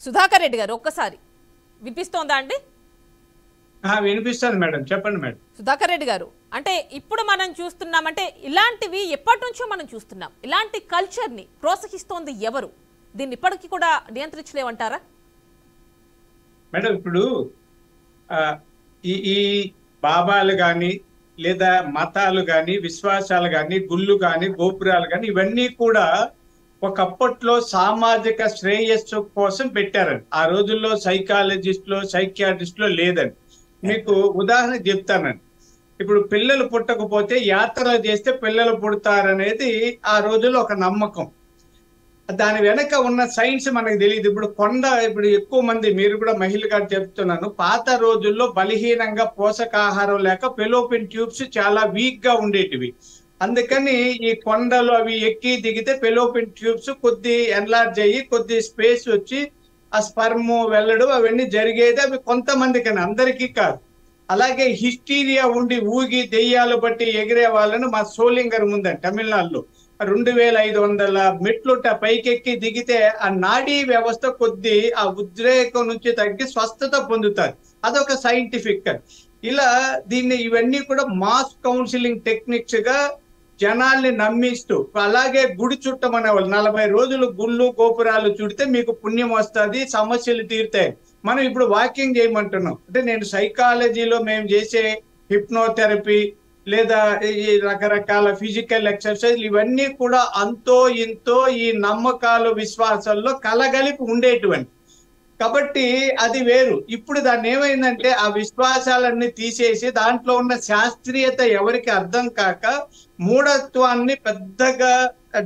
సుధాకర్ రెడ్డి గారు ఒక్కసారి వినిపిస్తోందా అండి? వినిపిస్తుంది మేడం, చెప్పండి మేడం. సుధాకర్ రెడ్డి గారు, అంటే ఇప్పుడు మనం చూస్తున్నామంటే ఇలాంటివి ఎప్పటి నుంచో మనం చూస్తున్నాం. ఇలాంటి కల్చర్ని ప్రోత్సహిస్తోంది ఎవరు? దీన్ని ఇప్పటికీ కూడా నియంత్రించలేమంటారా? మేడం ఇప్పుడు ఈ బాబాలు కానీ లేదా మతాలు కానీ విశ్వాసాలు కానీ గుళ్ళు కానీ గోపురాలు కానీ ఇవన్నీ కూడా ఒకప్పట్లో సామాజిక శ్రేయస్సు కోసం పెట్టారండి. ఆ రోజుల్లో సైకాలజిస్టులు సైకియాట్రిస్టులు లేదండి. మీకు ఉదాహరణ చెప్తానండి. ఇప్పుడు పిల్లలు పుట్టకపోతే యాత్రలు చేస్తే పిల్లలు పుడతారనేది ఆ రోజుల్లో ఒక నమ్మకం. దాని వెనక ఉన్న సైన్స్ మనకు తెలియదు. ఇప్పుడు ఎక్కువ మంది, మీరు కూడా మహిళగా చెప్తున్నాను, పాత రోజుల్లో బలహీనంగా పోషకాహారం లేక ఫెలోపియన్ ట్యూబ్స్ చాలా వీక్ గా ఉండేటివి. అందుకని ఈ కొండలు అవి ఎక్కి దిగితే ఫెలోపియన్ ట్యూబ్స్ కొద్ది ఎన్లార్జ్ అయ్యి కొద్ది స్పేస్ వచ్చి ఆ స్పర్మ్ వెళ్ళడం అవన్నీ జరిగేది. అవి కొంతమందికని, అందరికీ కాదు. అలాగే హిస్టీరియా ఉండి ఊగి దెయ్యాలు బట్టి ఎగిరే వాళ్ళను మా సోలింగర్ ముందండి తమిళనాడులో 2500 మెట్లు పైకెక్కి దిగితే ఆ నాడీ వ్యవస్థ కొద్ది ఆ ఉద్రేకం నుంచి తగ్గి స్వస్థత పొందుతారు. అదొక సైంటిఫిక్. ఇలా ఇవన్నీ కూడా మాస్ కౌన్సిలింగ్ టెక్నిక్స్ గా జనాల్ని నమ్మిస్తూ, అలాగే గుడి చుట్టమనే వాళ్ళు 40 రోజులు గుళ్ళు గోపురాలు చుడితే మీకు పుణ్యం వస్తుంది, సమస్యలు తీరుతాయి. మనం ఇప్పుడు వాకింగ్ చేయమంటున్నాం. అంటే నేను సైకాలజీలో మేము చేసే హిప్నోథెరపీ లేదా ఈ రకరకాల ఫిజికల్ ఎక్సర్సైజ్ ఇవన్నీ కూడా అంతో ఇంతో ఈ నమ్మకాలు విశ్వాసాల్లో కలగలిపి ఉండేటువంటి. కాబట్టి అది వేరు. ఇప్పుడు దాన్ని ఏమైందంటే ఆ విశ్వాసాలన్నీ తీసేసి దాంట్లో ఉన్న శాస్త్రీయత ఎవరికి అర్థం కాక మూఢత్వాన్ని పెద్దగా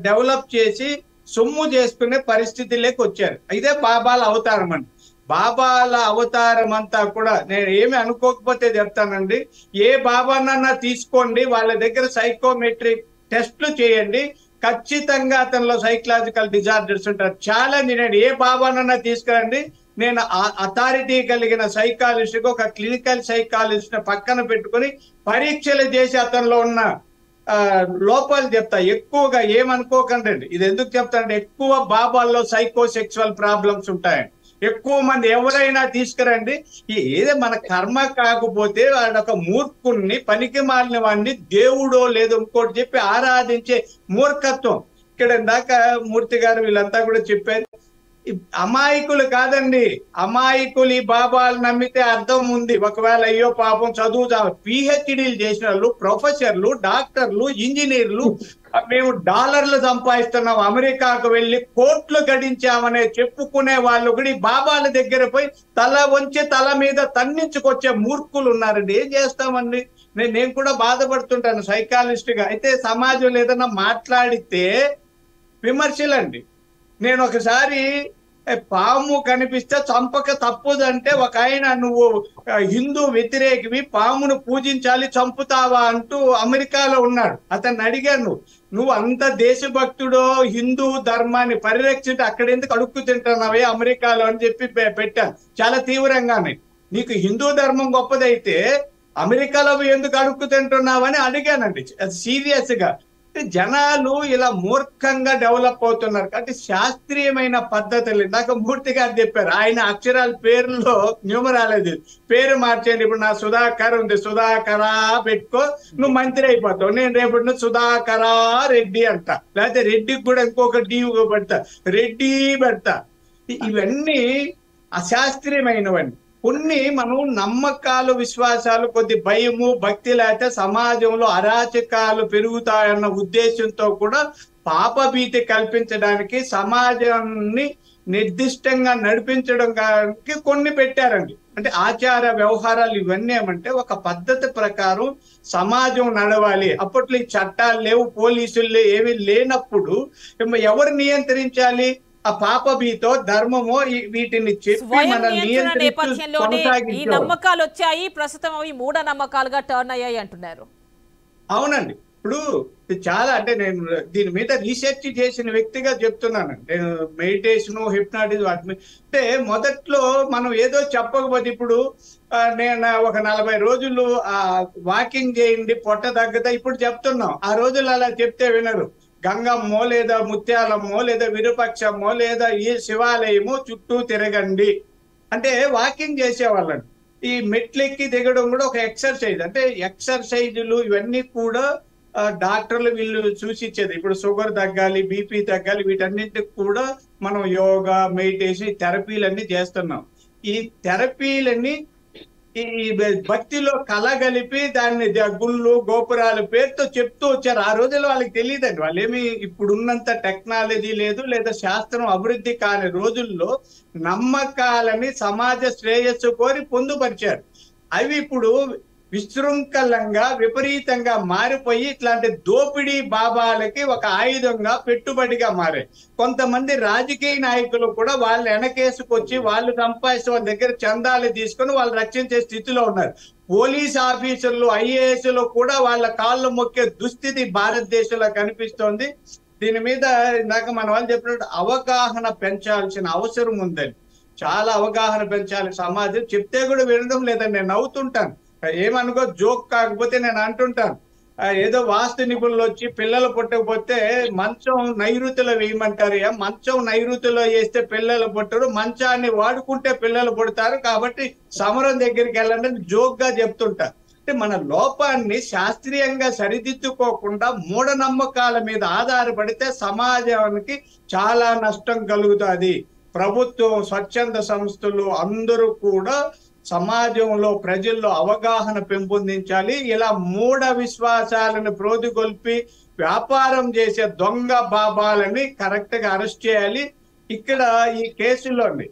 డెవలప్ చేసి సొమ్ము చేసుకునే పరిస్థితిలోకి వచ్చారు. ఇదే బాబాల అవతారం అండి. బాబాల అవతారం అంతా కూడా నేను ఏమి అనుకోకపోతే చెప్తానండి. ఏ బాబానన్నా తీసుకోండి, వాళ్ళ దగ్గర సైకోమెట్రిక్ టెస్ట్లు చేయండి, ఖచ్చితంగా అతనిలో సైకలాజికల్ డిజార్డర్స్ ఉంటారు. ఛాలెంజ్, నేను ఏ బాబానన్నా తీసుకురండి, నేను అథారిటీ కలిగిన సైకాలజిస్ట్ ఒక క్లినికల్ సైకాలజిస్ట్ పక్కన పెట్టుకుని పరీక్షలు చేసి అతనిలో ఉన్న లోపాలు చెప్తా. ఎక్కువగా ఏమనుకోకండి, ఇది ఎందుకు చెప్తానంటే ఎక్కువ బాబాల్లో సైకోసెక్సువల్ ప్రాబ్లమ్స్ ఉంటాయండి. ఎక్కువ మంది ఎవరైనా తీసుకురండి, ఏదో మన కర్మ కాకపోతే వాడొక మూర్ఖుణ్ణి పనికి మాలిన వాడిని దేవుడో లేదో ఇంకోటి చెప్పి ఆరాధించే మూర్ఖత్వం. ఇక్కడ దాకా మూర్తి గారు వీళ్ళంతా కూడా చెప్పారు. అమాయకులు కాదండి, అమాయకులు ఈ బాబాలు నమ్మితే అర్థం ఉంది. ఒకవేళ అయ్యో పాపం చదువు పిహెచ్డీలు చేసిన వాళ్ళు, ప్రొఫెసర్లు, డాక్టర్లు, ఇంజనీర్లు, మేము డాలర్లు సంపాదిస్తున్నాం, అమెరికాకు వెళ్ళి కోట్లు గడించామనే చెప్పుకునే వాళ్ళు కూడా ఈ బాబాల దగ్గర పోయి తల వంచి తల మీద తన్నించుకొచ్చే మూర్ఖులు ఉన్నారండి. ఏం చేస్తామండి? నేను కూడా బాధపడుతుంటాను సైకాలజిస్ట్ గా. అయితే సమాజంలో ఏదైనా మాట్లాడితే విమర్శలండి. నేను ఒకసారి పాము కనిపిస్తే చంపక తప్పుదంటే ఒక ఆయన, నువ్వు హిందూ వ్యతిరేకివి, పామును పూజించాలి, చంపుతావా అంటూ అమెరికాలో ఉన్నాడు. అతన్ని అడిగాను, నువ్వు అంత దేశభక్తుడో హిందూ ధర్మాన్ని పరిరక్షించి అక్కడ ఎందుకు అడుక్కు తింటున్నావే అమెరికాలో అని చెప్పి పెట్టాను చాలా తీవ్రంగానే. నీకు హిందూ ధర్మం గొప్పదైతే అమెరికాలో ఎందుకు అడుక్కు తింటున్నావని అడిగానండి సీరియస్ గా. జనాలు ఇలా మూర్ఖంగా డెవలప్ అవుతున్నారు. కాబట్టి శాస్త్రీయమైన పద్ధతులు నాకు మూర్తి గారు చెప్పారు. ఆయన అక్షరాల పేర్లలో న్యూమరాలజీ పేరు మార్చేయండి. ఇప్పుడు నా సుధాకర్ ఉంది, సుధాకరా పెట్టుకో, నువ్వు మంత్రి అయిపోతావు. నేను రేపటి సుధాకరా రెడ్డి అంట, లేకపోతే రెడ్డికి కూడా ఇంకొక డి పెడతా, రెడ్డి పెడతా. ఇవన్నీ అశాస్త్రీయమైనవండి. కొన్ని మనం నమ్మకాలు విశ్వాసాలు కొద్ది భయము భక్తి లేకపోతే సమాజంలో అరాచకాలు పెరుగుతాయన్న ఉద్దేశంతో కూడా పాపభీతి కల్పించడానికి సమాజాన్ని నిర్దిష్టంగా నడిపించడానికి కొన్ని పెట్టారండి. అంటే ఆచార వ్యవహారాలు ఇవన్నీ ఏమంటే ఒక పద్ధతి ప్రకారం సమాజం నడవాలి. అప్పట్లో ఈ చట్టాలు లేవు, పోలీసులు ఏవి లేనప్పుడు ఎవరు నియంత్రించాలి? ఆ పాపభీతో ధర్మమో వీటిని చెప్పి మన నేపథ్యంలోనే ఈ నమ్మకాలు వచ్చాయి. ప్రస్తుతం అవి మూఢ నమ్మకాలుగా టర్న్ అయ్యాయి అంటున్నారు. అవునండి. ఇప్పుడు చాలా, అంటే నేను దీని మీద రీసెర్చ్ చేసిన వ్యక్తిగా చెప్తున్నాను. నేను మెడిటేషన్ హిప్నాటిజం అంటే మొదట్లో మనం ఏదో చెప్పకపోతే, ఇప్పుడు నేను ఒక 40 రోజులు వాకింగ్ చేయండి పొట్ట తగ్గుతా ఇప్పుడు చెప్తున్నాం. ఆ రోజులు అలా చెప్తే వినరు. గంగమ్మో లేదా ముత్యాలమ్మో లేదా విరూపక్షమ్మో లేదా ఈ శివాలయము చుట్టూ తిరగండి అంటే వాకింగ్ చేసేవాళ్ళని. ఈ మెట్లెక్కి దిగడం కూడా ఒక ఎక్సర్సైజ్. అంటే ఎక్సర్సైజులు ఇవన్నీ కూడా డాక్టర్లు వీళ్ళు సూచించేది. ఇప్పుడు షుగర్ తగ్గాలి, బీపీ తగ్గాలి, వీటన్నిటికి కూడా మనం యోగా, మెడిటేషన్, థెరపీలన్నీ చేస్తున్నాం. ఈ థెరపీలన్నీ ఈ భక్తిలో కలగలిపి దాన్ని గుళ్ళు గోపురాల పేరుతో చెప్తూ వచ్చారు. ఆ రోజుల్లో వాళ్ళకి తెలియదండి. వాళ్ళేమి ఇప్పుడున్నంత టెక్నాలజీ లేదు, లేదా శాస్త్రం అభివృద్ధి కాని రోజుల్లో నమ్మకాలని సమాజ శ్రేయస్సు కోరి పొందుపరిచారు. అవి ఇప్పుడు విశృంఖలంగా విపరీతంగా మారిపోయి ఇట్లాంటి దోపిడీ బాబాలకి ఒక ఆయుధంగా పెట్టుబడిగా మారాయి. కొంతమంది రాజకీయ నాయకులు కూడా వాళ్ళు వెనకేసుకొచ్చి వాళ్ళు సంపాదించిన వాళ్ళ దగ్గర చందాలు తీసుకొని వాళ్ళు రక్షించే స్థితిలో ఉన్నారు. పోలీస్ ఆఫీసర్లు, ఐఏఎస్లు కూడా వాళ్ళ కాళ్ళు మొక్కే దుస్థితి భారతదేశంలో కనిపిస్తోంది. దీని మీద ఇందాక మన వాళ్ళు చెప్పినట్టు అవగాహన పెంచాల్సిన అవసరం ఉందని, చాలా అవగాహన పెంచాలి సమాజం. చెప్తే కూడా వినడం లేదని నేను నవ్వుతుంటాను. ఏమనుకో, జోక్ కాకపోతే నేను అంటుంటాను, ఏదో వాస్తు నిపుణులు వచ్చి పిల్లలు పుట్టకపోతే మంచం నైరుతిలో వేయమంటారు. మంచం నైరుతిలో వేస్తే పిల్లలు పుట్టరు, మంచాన్ని వాడుకుంటే పిల్లలు పుడతారు, కాబట్టి సమరం దగ్గరికి వెళ్ళండి జోక్ గా చెప్తుంటారు. అంటే మన లోపాన్ని శాస్త్రీయంగా సరిదిద్దుకోకుండా మూఢనమ్మకాల మీద ఆధారపడితే సమాజానికి చాలా నష్టం కలుగుతుంది. ప్రభుత్వం, స్వచ్ఛంద సంస్థలు అందరూ కూడా సమాజంలో ప్రజల్లో అవగాహన పెంపొందించాలి. ఇలా మూఢ విశ్వాసాలను ప్రోదిగొల్పి వ్యాపారం చేసే దొంగ బాబాలని కరెక్ట్ గా అరెస్ట్ చేయాలి. ఇక్కడ ఈ కేసులోని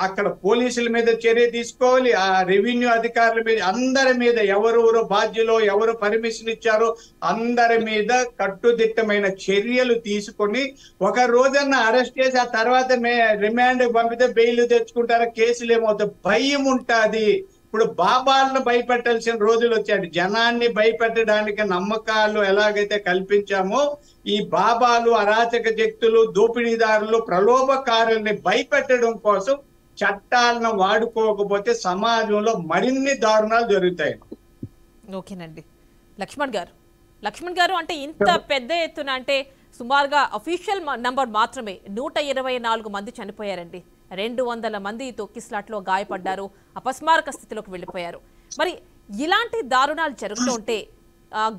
అక్కడ పోలీసుల మీద చర్య తీసుకోవాలి, ఆ రెవెన్యూ అధికారుల మీద, అందరి మీద ఎవరెవరు బాధ్యులో, ఎవరు పర్మిషన్ ఇచ్చారో అందరి మీద కట్టుదిట్టమైన చర్యలు తీసుకొని ఒక రోజన్న అరెస్ట్ చేసి ఆ తర్వాత రిమాండ్ పంపితే బెయిల్ తెచ్చుకుంటారా, కేసులు ఏమవుతాయి, భయం ఉంటుంది. ఇప్పుడు బాబాలను భయపెట్టాల్సిన రోజులు వచ్చాయి. జనాన్ని భయపెట్టడానికి నమ్మకాలు ఎలాగైతే కల్పించామో ఈ బాబాలు, అరాచక శక్తులు, దోపిడీదారులు, ప్రలోభకారుల్ని భయపెట్టడం కోసం చట్టాలను వాడుకోకపోతే సమాజంలో మరిన్ని దారుణాలు జరుగుతాయి. ఓకేనండి. లక్ష్మణ్ గారు అంటే ఇంత పెద్ద ఎత్తున, అంటే సుమారుగా అఫీషియల్ నంబర్ మాత్రమే 124 మంది చనిపోయారండి. 200 మంది తొక్కిస్లాట్లో గాయపడ్డారు, అపస్మారక స్థితిలోకి వెళ్ళిపోయారు. మరి ఇలాంటి దారుణాలు జరుగుతూ ఉంటే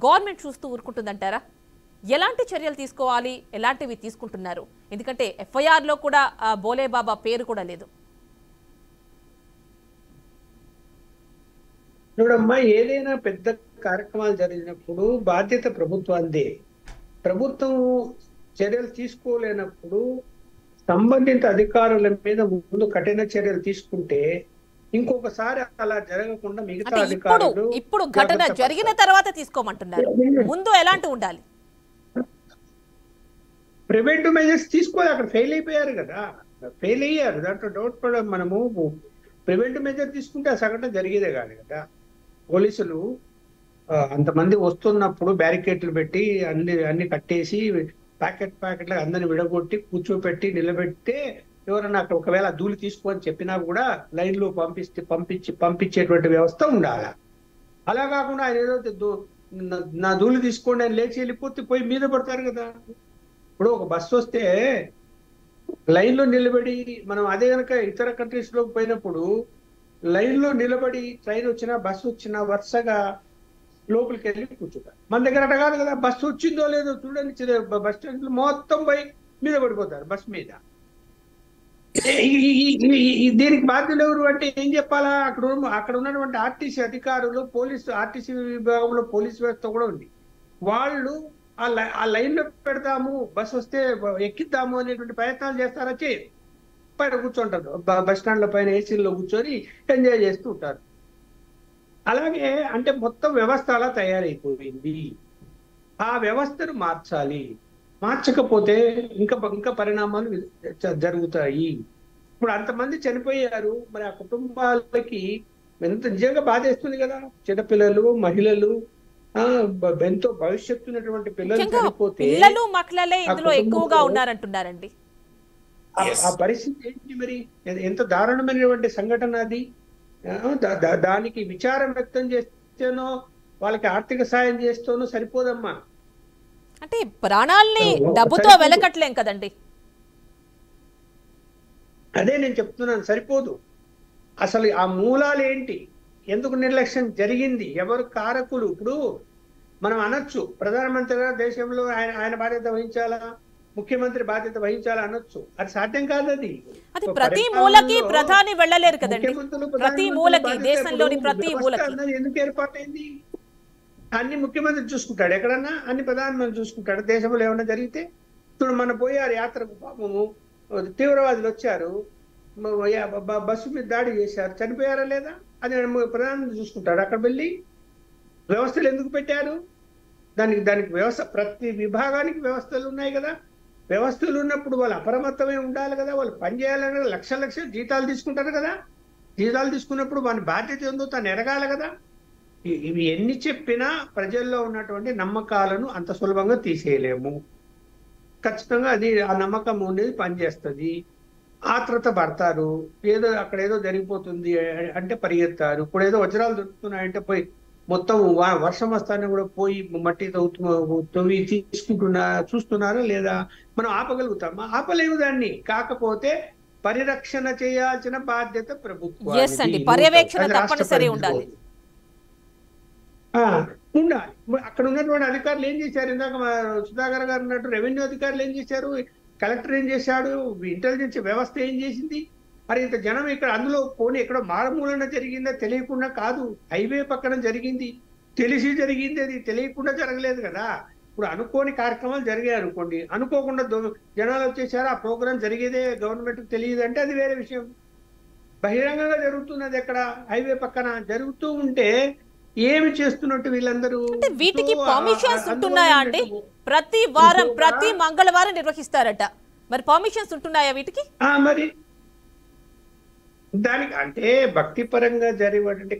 గవర్నమెంట్ చూస్తూ ఊరుకుంటుందంటారా? ఎలాంటి చర్యలు తీసుకోవాలి, ఎలాంటివి తీసుకుంటున్నారు? ఎందుకంటే FIR లో కూడా బోలేబాబా పేరు కూడా లేదు. చూడమ్మా, ఏదైనా పెద్ద కార్యక్రమాలు జరిగినప్పుడు బాధ్యత ప్రభుత్వాందే. ప్రభుత్వం చర్యలు తీసుకోలేనప్పుడు సంబంధిత అధికారుల మీద ముందు కఠిన చర్యలు తీసుకుంటే ఇంకొకసారి అలా జరగకుండా మిగతా అధికారులు ఇప్పుడు ఘటన జరిగిన తర్వాత తీసుకోమంటున్నారు, ముందు ఎలాంటి ఉండాలి? ప్రివెంటివ్ మెజర్స్ తీసుకోవాలి. అక్కడ ఫెయిల్ అయిపోయారు కదా, ఫెయిల్ అయ్యారు, దాంట్లో డౌట్ పడ. మనము ప్రివెంటివ్ మెజర్ తీసుకుంటే ఆ సంఘటన జరిగేదే కాదు కదా. పోలీసులు అంతమంది వస్తున్నప్పుడు బ్యారికేడ్లు పెట్టి అన్ని కట్టేసి ప్యాకెట్లకు అందరిని విడగొట్టి కూర్చోపెట్టి నిలబెడితే ఎవరన్నా అక్కడ ఒకవేళ ధూళి తీసుకోని చెప్పినా కూడా లైన్లో పంపించేటువంటి వ్యవస్థ ఉండాలి. అలా కాకుండా ఆయన ఏదో నా ధూళి తీసుకోండి అని లేచి వెళ్ళిపోతే పోయి మీద పడతారు కదా. ఇప్పుడు ఒక బస్సు వస్తే లైన్లో నిలబడి, మనం అదే కనుక ఇతర కంట్రీస్ లోకి పోయినప్పుడు లైన్లో నిలబడి ట్రైన్ వచ్చినా బస్సు వచ్చినా వరుసగా లోపలికి వెళ్ళి కూర్చుంటారు. మన దగ్గర అట కాదు కదా, బస్సు వచ్చిందో లేదో చూడండి, బస్ స్టాండ్ మొత్తం పోయి మీద పడిపోతారు బస్ మీద. దీనికి బాధ్యులు ఎవరు అంటే ఏం చెప్పాలా? అక్కడ ఉన్నటువంటి ఆర్టీసీ అధికారులు, ఆర్టీసీ విభాగంలో పోలీసు వ్యవస్థ కూడా ఉంది. వాళ్ళు ఆ లైన్ లో పెడతాము, బస్ వస్తే ఎక్కిద్దాము అనేటువంటి ప్రయత్నాలు చేస్తారా? చేయరు. పైన కూర్చుంటారు, బస్ స్టాండ్ల పైన ఏసీల్లో కూర్చొని ఎంజాయ్ చేస్తూ ఉంటారు. అలాగే అంటే మొత్తం వ్యవస్థ అలా తయారైపోయింది. ఆ వ్యవస్థను మార్చాలి. మార్చకపోతే ఇంకా పరిణామాలు జరుగుతాయి. ఇప్పుడు అంతమంది చనిపోయారు, మరి ఆ కుటుంబాలకి ఎంత నిజంగా బాధేస్తుంది కదా. చిన్నపిల్లలు, మహిళలు, ఎంతో భవిష్యత్తు ఉన్నటువంటి పిల్లలు చనిపోతే పిల్లలు మక్కలే ఇందులో ఎక్కువగా ఉన్నారంటున్నారండి. ఆ పరిస్థితి ఏంటి మరి? ఎంత దారుణమైనటువంటి సంఘటన అది. దానికి విచారం వ్యక్తం చేస్తేనో వాళ్ళకి ఆర్థిక సాయం చేస్తేనో సరిపోదమ్మా. అంటే ప్రాణాల్ని డబ్బుతో వెలకట్లేం కదండి. అదే నేను చెప్తున్నాను, సరిపోదు. అసలు ఆ మూలాలు ఏంటి, ఎందుకు నిర్లక్ష్యం జరిగింది, ఎవరు కారకులు? ఇప్పుడు మనం అనొచ్చు ప్రధానమంత్రి గారు దేశంలో ఆయన బాధ్యత వహించాలా, ముఖ్యమంత్రి బాధ్యత వహించాలా అనొచ్చు. అది సాధ్యం కాదు. అది ప్రతి మూలకి ప్రధాని వెళ్ళలేరు కదండి. ప్రతి మూలకి, దేశంలోని ప్రతి మూలకి ఎందుకు ఏర్పాటైంది? అన్ని ముఖ్యమంత్రి చూసుకుంటాడు, ఎక్కడన్నా అన్ని ప్రధానమంత్రి చూసుకుంటాడు. దేశంలో ఏమన్నా జరిగితే ఇప్పుడు మన పోయారు యాత్రకు, పాపము తీవ్రవాదులు వచ్చారు, బస్సు మీద దాడి చేశారు, చనిపోయారా లేదా? అది ప్రధానమంత్రి చూసుకుంటాడు. అక్కడ వెళ్ళి వ్యవస్థలు ఎందుకు పెట్టారు? దానికి వ్యవస్థ, ప్రతి విభాగానికి వ్యవస్థలు ఉన్నాయి కదా. వ్యవస్థలు ఉన్నప్పుడు వాళ్ళు అప్రమత్తమే ఉండాలి కదా. వాళ్ళు పనిచేయాలని లక్షల జీతాలు తీసుకుంటారు కదా. జీతాలు తీసుకున్నప్పుడు వాని బాధ్యత ఏందో తను ఎరగాలి కదా. ఇవి ఎన్ని చెప్పినా ప్రజల్లో ఉన్నటువంటి నమ్మకాలను అంత సులభంగా తీసేయలేము. ఖచ్చితంగా అది ఆ నమ్మకం అనేది పనిచేస్తుంది. ఆత్రత పడతారు, అక్కడ ఏదో జరిగిపోతుంది అంటే పరిగెత్తారు. ఇప్పుడు ఏదో వజ్రాలు దొరుకుతున్నాయంటే పోయి మొత్తం వర్షం వస్తానే కూడా పోయి మట్టి తవ్వి చూస్తున్నారా లేదా? మనం ఆపగలుగుతామా? ఆపలేము దాన్ని. కాకపోతే పరిరక్షణ చేయాల్సిన బాధ్యత ప్రభుత్వం, పర్యవేక్షణ తప్పనిసరి ఉండాలి. ఉండాలి. అక్కడ ఉన్నటువంటి అధికారులు ఏం చేశారు? ఇందాక సుధాకర్ గారు అన్నట్టు రెవెన్యూ అధికారులు ఏం చేశారు, కలెక్టర్ ఏం చేశాడు, ఇంటెలిజెన్స్ వ్యవస్థ ఏం చేసింది? మరి ఇంత జనం ఇక్కడ అందులో పోనీ ఎక్కడో మారుమూలన జరిగిందా? తెలియకుండా కాదు, హైవే పక్కన జరిగింది, తెలిసి జరిగింది, అది తెలియకుండా జరగలేదు కదా. ఇప్పుడు అనుకోని కార్యక్రమాలు జరిగాయి అనుకోండి, అనుకోకుండా జనాలు వచ్చేసారు, ఆ ప్రోగ్రామ్ జరిగేదే గవర్నమెంట్కి తెలియదు అంటే అది వేరే విషయం. బహిరంగంగా జరుగుతున్నది ఎక్కడ? హైవే పక్కన జరుగుతూ ఉంటే ఏమి చేస్తున్నట్టు వీళ్ళందరూ? వీటికి పర్మిషన్స్ ఉంటున్నాయా అండి? ప్రతి వారం, ప్రతి మంగళవారం నిర్వహిస్తారట, మరి పర్మిషన్స్ ఉంటున్నాయా వీటికి? మరి దానికి అంటే భక్తిపరంగా జరిగేటువంటి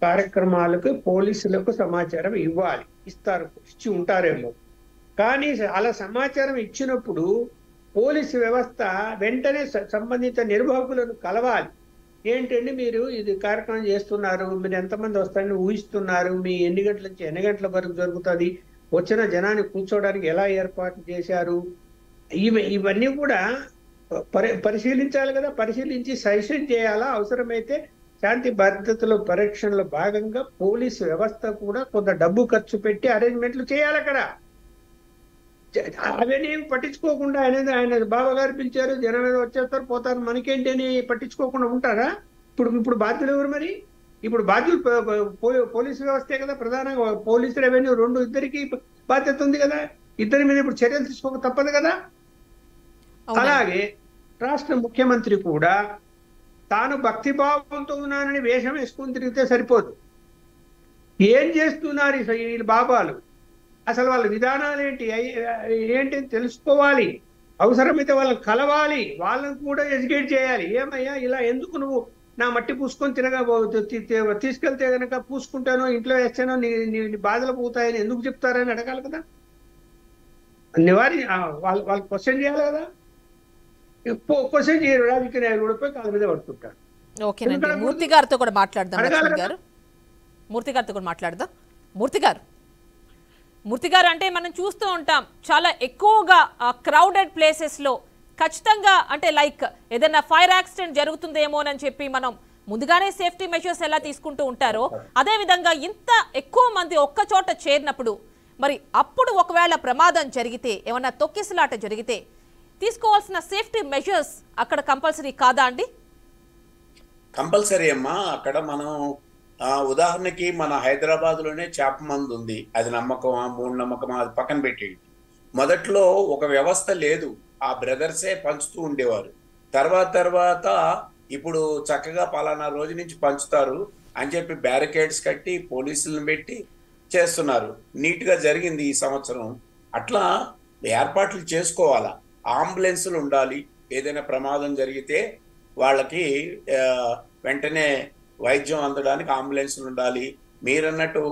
కార్యక్రమాలకు పోలీసులకు సమాచారం ఇవ్వాలి, ఇచ్చి ఉంటారేమో. కానీ అలా సమాచారం ఇచ్చినప్పుడు పోలీసు వ్యవస్థ వెంటనే సంబంధిత నిర్వాహకులను కలవాలి. ఏంటండి మీరు ఇది కార్యక్రమం చేస్తున్నారు, మీరు ఎంతమంది వస్తారని ఊహిస్తున్నారు, మీ ఎన్ని గంటల నుంచి ఎన్ని గంటల వరకు జరుగుతుంది, వచ్చిన జనాన్ని కూర్చోవడానికి ఎలా ఏర్పాటు చేశారు, ఇవన్నీ కూడా పరిశీలించాలి కదా. పరిశీలించి సజెషన్ చేయాలా. అవసరమైతే శాంతి భద్రతల పరీక్షణలో భాగంగా పోలీసు వ్యవస్థ కూడా కొంత డబ్బు ఖర్చు పెట్టి అరేంజ్మెంట్లు చేయాలి అక్కడ. అవన్నీ పట్టించుకోకుండా ఆయన బాబా గారు పిలిచారు, జనం మీద వచ్చేస్తారు పోతారు, మనకేంటి అని పట్టించుకోకుండా ఉంటారా? ఇప్పుడు బాధ్యులు ఎవరు మరి? ఇప్పుడు బాధ్యులు పోలీసు వ్యవస్థే కదా ప్రధానంగా. పోలీసు రెవెన్యూ రెండు, ఇద్దరికి బాధ్యత ఉంది కదా. ఇద్దరి మీద ఇప్పుడు చర్యలు తీసుకోక తప్పదు కదా. అలాగే రాష్ట్ర ముఖ్యమంత్రి కూడా తాను భక్తిభావంతో ఉన్నానని వేషం వేసుకుని తిరిగితే సరిపోదు. ఏం చేస్తున్నారు ఈ బాబాలు, అసలు వాళ్ళ విధానాలు ఏంటి తెలుసుకోవాలి. అవసరమైతే వాళ్ళని కలవాలి, వాళ్ళని కూడా ఎడ్యుకేట్ చేయాలి. ఏమయ్యా ఇలా ఎందుకు నువ్వు నా మట్టి పూసుకొని తీసుకెళ్తే కనుక పూసుకుంటానో ఇంట్లో వేస్తానో నీ బాధలు పోతాయని ఎందుకు చెప్తారని అడగాలి కదా. వాళ్ళు క్వశ్చన్ చేయాలి కదా. క్వశ్చన్ చేయరు, రాజకీయ నాయకుడు పోయి కాళ్ళ మీద పడుతుంటారు. ఓకేనండి, మూర్తి గారితో కూడా మాట్లాడదాం. మూర్తి గారితో కూడా మాట్లాడదాం. మూర్తి గారు అంటే మనం చూస్తూ ఉంటాం చాలా ఎక్కువగా క్రౌడెడ్ ప్లేసెస్లో ఖచ్చితంగా అంటే లైక్ ఏదైనా ఫైర్ యాక్సిడెంట్ జరుగుతుందేమోనని చెప్పి మనం ముందుగానే సేఫ్టీ మెషర్స్ ఎలా తీసుకుంటూ ఉంటారో అదేవిధంగా ఇంత ఎక్కువ మంది ఒక్క చోట చేరినప్పుడు మరి అప్పుడు ఒకవేళ ప్రమాదం జరిగితే, ఏమన్నా తొక్కిసలాట జరిగితే తీసుకోవాల్సిన సేఫ్టీ మెషర్స్ అక్కడ కంపల్సరీ కాదా అండి? కంపల్సరీ అమ్మా. అక్కడ మనం ఉదాహరణకి మన హైదరాబాద్లోనే చేప మందు ఉంది, అది నమ్మకమా మూఢనమ్మకమా అది పక్కన పెట్టేది. మొదట్లో ఒక వ్యవస్థ లేదు, ఆ బ్రదర్సే పంచుతూ ఉండేవారు. తర్వాత ఇప్పుడు చక్కగా పలానా రోజు నుంచి పంచుతారు అని చెప్పి బ్యారికేడ్స్ కట్టి పోలీసులను పెట్టి చేస్తున్నారు. నీట్గా జరిగింది ఈ సంవత్సరం. అట్లా ఏర్పాట్లు చేసుకోవాలా. అంబులెన్సులు ఉండాలి, ఏదైనా ప్రమాదం జరిగితే వాళ్ళకి వెంటనే వైద్యం అందడానికి అంబులెన్సులు ఉండాలి. మీరన్నట్టు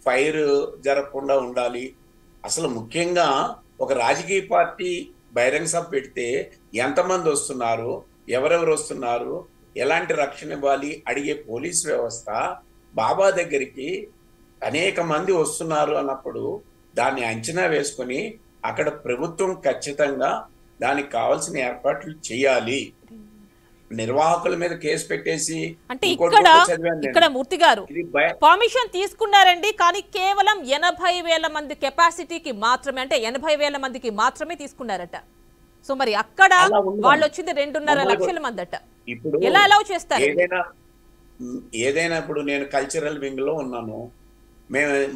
ఫైర్ జరగకుండా ఉండాలి. అసలు ముఖ్యంగా ఒక రాజకీయ పార్టీ బహిరంగ సభ పెడితే ఎంతమంది వస్తున్నారు, ఎవరెవరు వస్తున్నారు, ఎలాంటి రక్షణ ఇవ్వాలి అడిగే పోలీస్ వ్యవస్థ బాబా దగ్గరికి అనేక మంది వస్తున్నారు అన్నప్పుడు దాన్ని అంచనా వేసుకొని అక్కడ ప్రభుత్వం ఖచ్చితంగా దానికి కావాల్సిన ఏర్పాట్లు చేయాలి. నిర్వాహకుల మీద కేసు పెట్టేసి అంటే ఇక్కడ మూర్తి గారు పర్మిషన్ తీసుకున్నారండి, కానీ కేవలం 80,000 మంది కెపాసిటీకి మాత్రమే, అంటే 80,000 మందికి మాత్రమే తీసుకున్నారట. సో మరి అక్కడ వాళ్ళు వచ్చింది 2.5 లక్షల మంది అట. ఇప్పుడు ఎలా అలౌ చేస్తారు? ఏదైనా ఇప్పుడు నేను కల్చరల్ వింగ్ లో ఉన్నాను,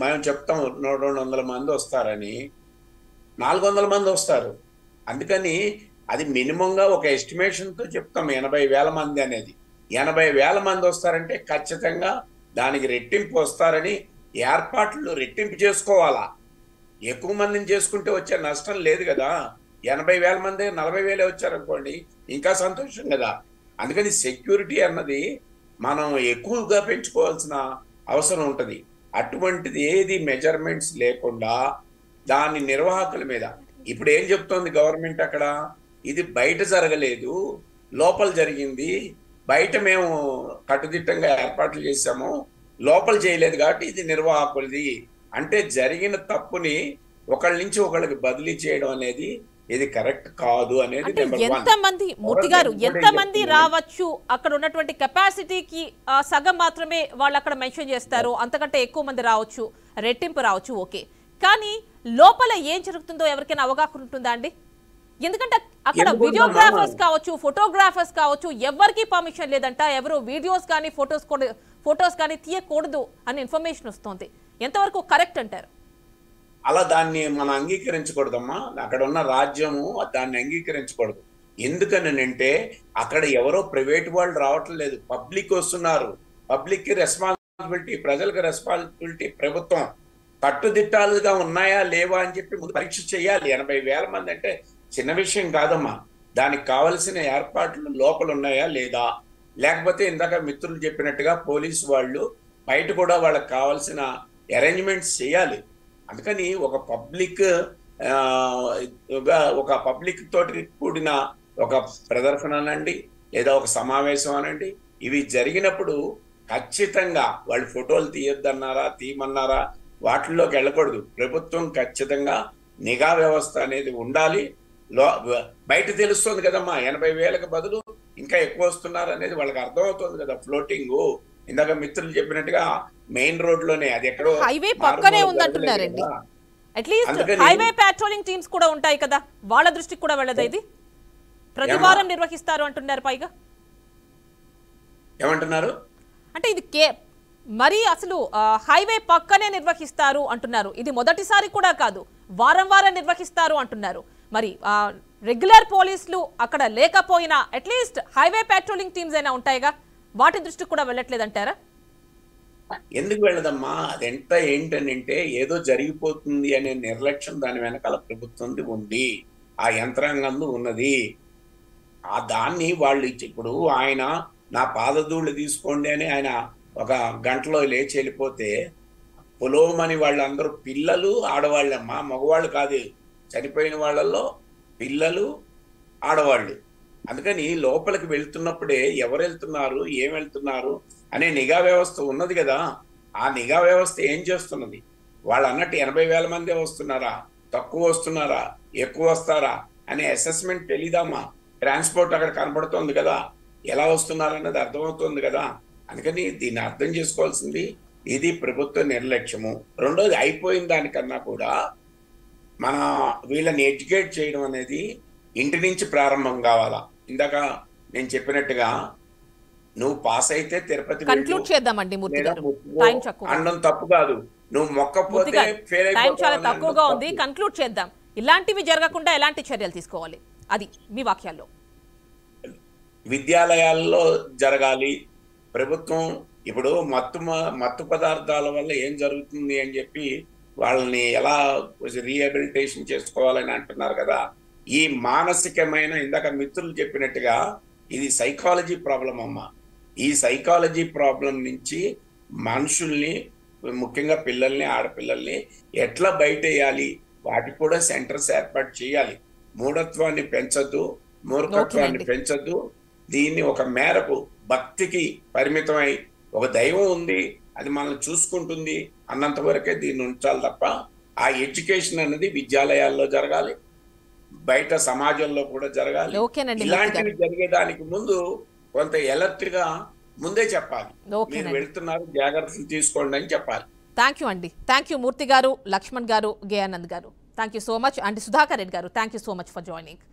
మేము చెప్తాం 200 మంది వస్తారని, 400 మంది వస్తారు. అందుకని అది మినిమంగా ఒక ఎస్టిమేషన్ తో చెప్తాం 80,000 మంది అనేది. 80,000 మంది వస్తారంటే ఖచ్చితంగా దానికి రెట్టింపు వస్తారని ఏర్పాట్లు రెట్టింపు చేసుకోవాలా. ఎక్కువ మందిని చేసుకుంటే వచ్చే నష్టం లేదు కదా. 80,000 మంది 40,000 వచ్చారనుకోండి ఇంకా సంతోషం కదా. అందుకని సెక్యూరిటీ అన్నది మనం ఎక్కువగా పెంచుకోవాల్సిన అవసరం ఉంటుంది. అటువంటిది ఏది మెజర్మెంట్స్ లేకుండా దాని నిర్వాహకుల మీద ఇప్పుడు ఏం చెప్తోంది గవర్నమెంట్, అక్కడ ఇది బయట జరగలేదు, లోపల జరిగింది, బయట మేము కట్టుదిట్టంగా ఏర్పాట్లు చేశాము, లోపల చేయలేదు కాబట్టి ఇది నిర్వాహకులది. అంటే జరిగిన తప్పుని ఒకళ్ళ నుంచి ఒకళ్ళకి బదిలీ చేయడం అనేది ఇది కరెక్ట్ కాదు అనేది. ఎంతమంది మూర్తి గారు ఎంతమంది రావచ్చు, అక్కడ ఉన్నటువంటి కెపాసిటీకి సగం మాత్రమే వాళ్ళు అక్కడ మెన్షన్ చేస్తారు, అంతకంటే ఎక్కువ మంది రావచ్చు, రెట్టింపు రావచ్చు, ఓకే. కానీ లోపల ఏం జరుగుతుందో ఎవరికైనా అవగాహన ఉంటుందా అండి? ఎందుకంటే అక్కడ వీడియోగ్రాఫర్స్ కావచ్చు, ఫోటోగ్రాఫర్స్ కావచ్చు, ఎవరికి పర్మిషన్ లేదంట, ఎవరు వీడియోస్ కానీ ఫొటోస్ కానీ తీయకూడదు అని ఇన్ఫర్మేషన్ వస్తుంది. ఎంతవరకు కరెక్ట్ అంటారు? అలా దాన్ని మనం అంగీకరించకూడదమ్మా. అక్కడ ఉన్న రాజ్యము దాన్ని అంగీకరించకూడదు. ఎందుకనంటే అక్కడ ఎవరో ప్రైవేట్ వాళ్ళు రావటం లేదు, పబ్లిక్ వస్తున్నారు. పబ్లిక్ కి రెస్పాన్సిబిలిటీ, ప్రజలకు రెస్పాన్సిబిలిటీ ప్రభుత్వం. కట్టుదిట్టాలుగా ఉన్నాయా లేవా అని చెప్పి ముందు పరీక్ష చేయాలి. 80,000 మంది అంటే చిన్న విషయం కాదమ్మా. దానికి కావలసిన ఏర్పాట్లు లోపల ఉన్నాయా లేదా, లేకపోతే ఇందాక మిత్రులు చెప్పినట్టుగా పోలీసు వాళ్ళు బయట కూడా వాళ్ళకి కావాల్సిన అరేంజ్మెంట్స్ చేయాలి. అందుకని ఒక పబ్లిక్ తోటి కూడిన ఒక ప్రదర్శన అనండి, లేదా ఒక సమావేశం అనండి, ఇవి జరిగినప్పుడు ఖచ్చితంగా వాళ్ళు ఫోటోలు తీయొద్దన్నారా, తీయమన్నారా, వాటిల్లోకి వెళ్ళకూడదు. ప్రభుత్వం ఖచ్చితంగా నిఘా వ్యవస్థ అనేది ఉండాలి. బయట తెలుస్తుంది కదమ్మా, 80,000కి బదులు ఇంకా ఎక్కువ వస్తున్నారు అనేది వాళ్ళకి అర్థమవుతుంది కదా. ఫ్లోటింగ్ ఇందాక మిత్రులు చెప్పినట్టుగా మెయిన్ రోడ్ లోనే, అది ఎక్కడో హైవే పక్కనే ఉందంటున్నారండి. అట్లీస్ట్ హైవే పాట్రోలింగ్ టీమ్స్ కూడా ఉంటాయి కదా, వాళ్ళ దృష్టికి కూడా వెళ్ళదా ఇది? ప్రతి వారం నిర్వహిస్తారు అంటున్నారు. పైగా ఏమంటున్నారు అంటే ఇది మరి అసలు హైవే పక్కనే నిర్వహిస్తారు అంటున్నారు. ఇది మొదటిసారి కూడా కాదు, వారం వారం నిర్వహిస్తారు అంటున్నారు. మరి రెగ్యులర్ పోలీసులు అక్కడ లేకపోయినా అట్లీస్ట్ హైవే పాట్రోలింగ్ టీమ్స్ అయినా ఉంటాయిగా, వాటి దృష్టికి కూడా వెళ్ళట్లేదంటారా? ఎందుకు వెళ్ళదమ్మా? అదెంత ఏంటనంటే ఏదో జరిగిపోతుంది అనే నిర్లక్ష్యం దాని వెనకాల ప్రభుత్వం ఉంది, ఆ యంత్రాంగం ఉన్నది. ఆ దాన్ని వాళ్ళు ఇప్పుడు ఆయన నా పాదధూళ్ళు తీసుకోండి అని ఆయన ఒక గంటలో లేచి వెళ్ళిపోతే పొలోమని వాళ్ళందరూ పిల్లలు ఆడవాళ్ళమ్మా, మగవాళ్ళు కాదు. చనిపోయిన వాళ్ళల్లో పిల్లలు ఆడవాళ్ళు. అందుకని లోపలికి వెళ్తున్నప్పుడే ఎవరు వెళ్తున్నారు, ఏం వెళ్తున్నారు అనే నిఘా వ్యవస్థ ఉన్నది కదా. ఆ నిఘా వ్యవస్థ ఏం చేస్తున్నది? వాళ్ళు అన్నట్టు 80,000 మందే వస్తున్నారా, తక్కువ వస్తున్నారా, ఎక్కువ వస్తారా అనే అసెస్మెంట్ తెలీదమ్మా. ట్రాన్స్పోర్ట్ అక్కడ కనబడుతోంది కదా, ఎలా వస్తున్నారన్నది అర్థమవుతుంది కదా. అందుకని దీన్ని అర్థం చేసుకోవాల్సింది ఇది ప్రభుత్వ నిర్లక్ష్యము. రెండోది, అయిపోయిన దానికన్నా కూడా మన వీళ్ళని ఎడ్యుకేట్ చేయడం అనేది ఇంటి నుంచి ప్రారంభం కావాలా. ఇందాక నేను చెప్పినట్టుగా నువ్వు పాస్ అయితే తిరుపతి అనడం తప్పు కాదు, నువ్వు మొక్కపోతే ఫెయిల్ అయిపోతావు. చాలా తక్కువగా ఉంది, కన్క్లూడ్ చేద్దాం. ఇలాంటివి జరగకుండా ఎలాంటి చర్యలు తీసుకోవాలి అది మీ వాక్యాల్లో? విద్యాలయాల్లో జరగాలి. ప్రభుత్వం ఇప్పుడు మత్తు పదార్థాల వల్ల ఏం జరుగుతుంది అని చెప్పి వాళ్ళని ఎలా రీహాబిలిటేషన్ చేసుకోవాలని అంటున్నారు కదా. ఈ మానసికమైన, ఇందాక మిత్రులు చెప్పినట్టుగా ఇది సైకాలజీ ప్రాబ్లం అమ్మా. ఈ సైకాలజీ ప్రాబ్లం నుంచి మనుషుల్ని, ముఖ్యంగా పిల్లల్ని, ఆడపిల్లల్ని ఎట్లా బయటేయాలి, వాటికి కూడా సెంటర్స్ ఏర్పాటు చేయాలి. మూఢత్వాన్ని పెంచద్దు, మూర్ఖత్వాన్ని పెంచద్దు. దీన్ని ఒక మేరకు భక్తికి పరిమితమై, ఒక దైవం ఉంది అది మనల్ని చూసుకుంటుంది అన్నంత వరకే దీన్ని ఉంచాలి తప్ప ఆ ఎడ్యుకేషన్ అనేది విద్యాలయాల్లో జరగాలి, బయట సమాజంలో కూడా జరగాలి. ఓకేనండి, ఇలాంటివి జరిగేదానికి ముందు కొంత ఎలర్ట్ గా ముందే చెప్పాలి, మీరు ఓకేనండి. వెళ్తున్నారు జాగ్రత్తలు తీసుకోండి అని చెప్పాలి. థ్యాంక్ యూ అండి. థ్యాంక్ యూ మూర్తి గారు, లక్ష్మణ్ గారు, గయానంద్ గారు. Thank you so much. And Sudhakar Reddy గారు, thank you so much for joining.